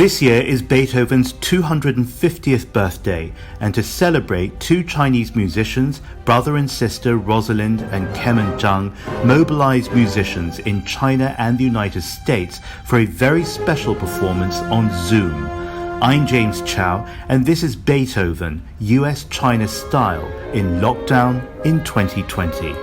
This year is Beethoven's 250th birthday, and to celebrate, two Chinese musicians, brother and sister Rosalind and Kemen Zhang, mobilized musicians in China and the United States for a very special performance on Zoom. I'm James Chow, and this is Beethoven, US-China style, in lockdown in 2020.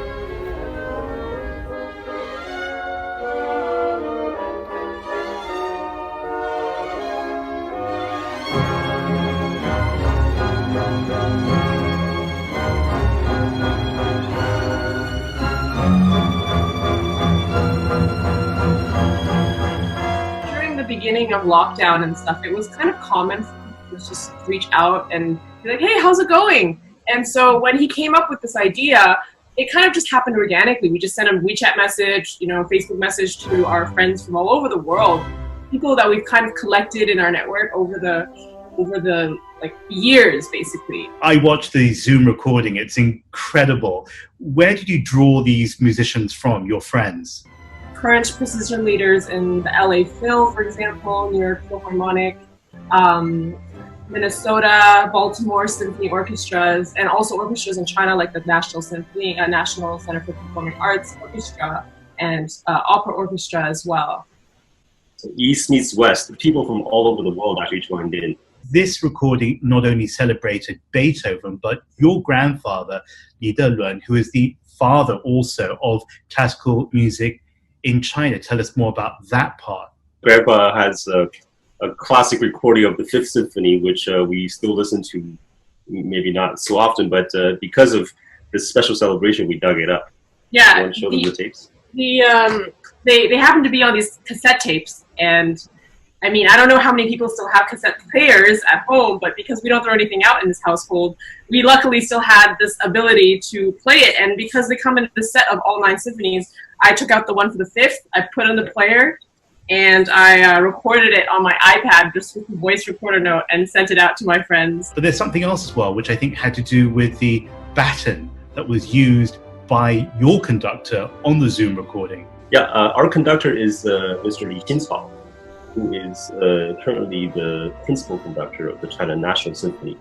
Beginning of lockdown and stuff, it was kind of common for people to just reach out and be like, hey, how's it going? And so when he came up with this idea, it kind of just happened organically. We just sent a WeChat message, Facebook message to our friends from all over the world, people that we've kind of collected in our network over the years, basically. I watched the Zoom recording. It's incredible. Where did you draw these musicians from, your friends? Current precision leaders in the LA Phil, for example, New York Philharmonic, Minnesota, Baltimore Symphony Orchestras, and also orchestras in China like the National Center for Performing Arts Orchestra and Opera Orchestra as well. So East meets West. People from all over the world actually joined in. This recording not only celebrated Beethoven, but your grandfather, Li Delun, who is the father also of classical music in China. Tell us more about that part. Grandpa has a classic recording of the Fifth Symphony, which we still listen to, maybe not so often, but because of this special celebration, we dug it up. Yeah. You want to show them the tapes? They happen to be on these cassette tapes, and I mean, I don't know how many people still have cassette players at home, but because we don't throw anything out in this household, we luckily still had this ability to play it. And because they come in the set of all 9 symphonies, I took out the one for the 5th, I put on the player, and I recorded it on my iPad just with a voice recorder note and sent it out to my friends. But there's something else as well, which I think had to do with the baton that was used by your conductor on the Zoom recording. Yeah, our conductor is Mr. Li Qincao, who is currently the principal conductor of the China National Symphony.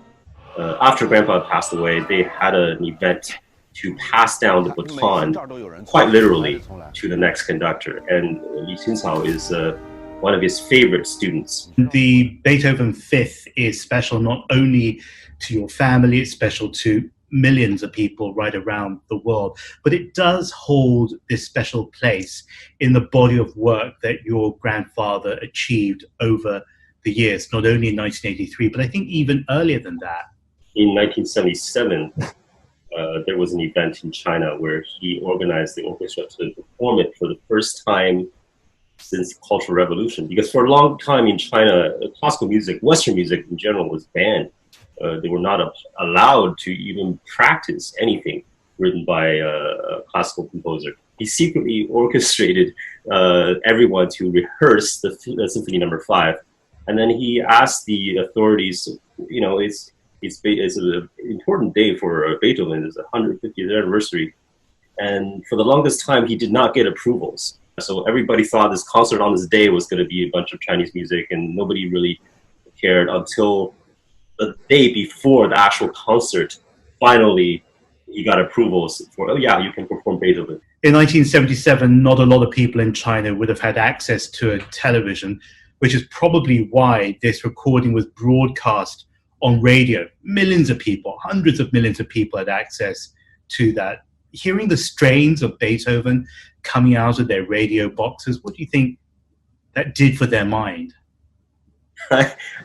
After Grandpa passed away, they had an event to pass down the baton, quite literally, to the next conductor. And Li Qincao is one of his favorite students. The Beethoven Fifth is special not only to your family, it's special to millions of people right around the world, but it does hold this special place in the body of work that your grandfather achieved over the years, not only in 1983, but I think even earlier than that. In 1977, there was an event in China where he organized the orchestra to perform it for the first time since the Cultural Revolution. Because for a long time in China, classical music, Western music in general, was banned. They were not allowed to even practice anything written by a classical composer. He secretly orchestrated everyone to rehearse the Symphony No. 5, and then he asked the authorities, it's an important day for Beethoven. It's the 150th anniversary. And for the longest time, he did not get approvals. So everybody thought this concert on this day was going to be a bunch of Chinese music, and nobody really cared until the day before the actual concert. Finally, he got approvals for, you can perform Beethoven. In 1977, not a lot of people in China would have had access to a television, which is probably why this recording was broadcast on radio. Millions of people, hundreds of millions of people had access to that. Hearing the strains of Beethoven coming out of their radio boxes, what do you think that did for their mind?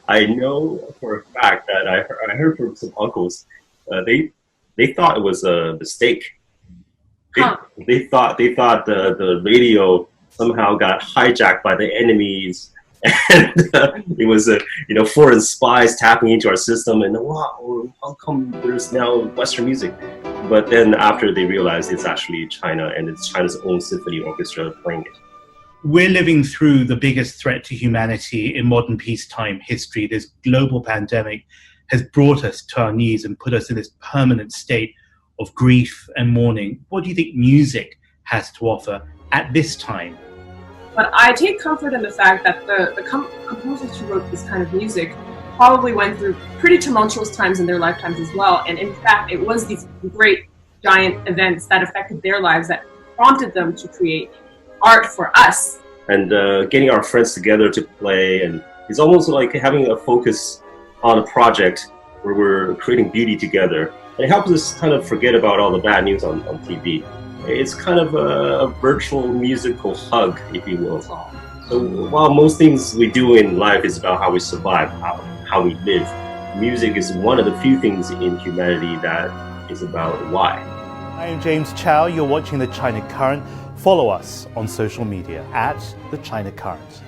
I know for a fact that I heard from some uncles, they thought it was a mistake. They thought the radio somehow got hijacked by the enemies, and it was foreign spies tapping into our system, and wow, how come there's now Western music? But then after they realized it's actually China, and it's China's own symphony orchestra playing it. We're living through the biggest threat to humanity in modern peacetime history. This global pandemic has brought us to our knees and put us in this permanent state of grief and mourning. What do you think music has to offer at this time? But I take comfort in the fact that the composers who wrote this kind of music probably went through pretty tumultuous times in their lifetimes as well. And in fact, it was these great, giant events that affected their lives that prompted them to create art for us. And getting our friends together to play, and it's almost like having a focus on a project where we're creating beauty together. And it helps us kind of forget about all the bad news on TV. It's kind of a virtual musical hug, if you will. So while most things we do in life is about how we survive, how we live, music is one of the few things in humanity that is about why. I am James Chow. You're watching The China Current. Follow us on social media @The China Current.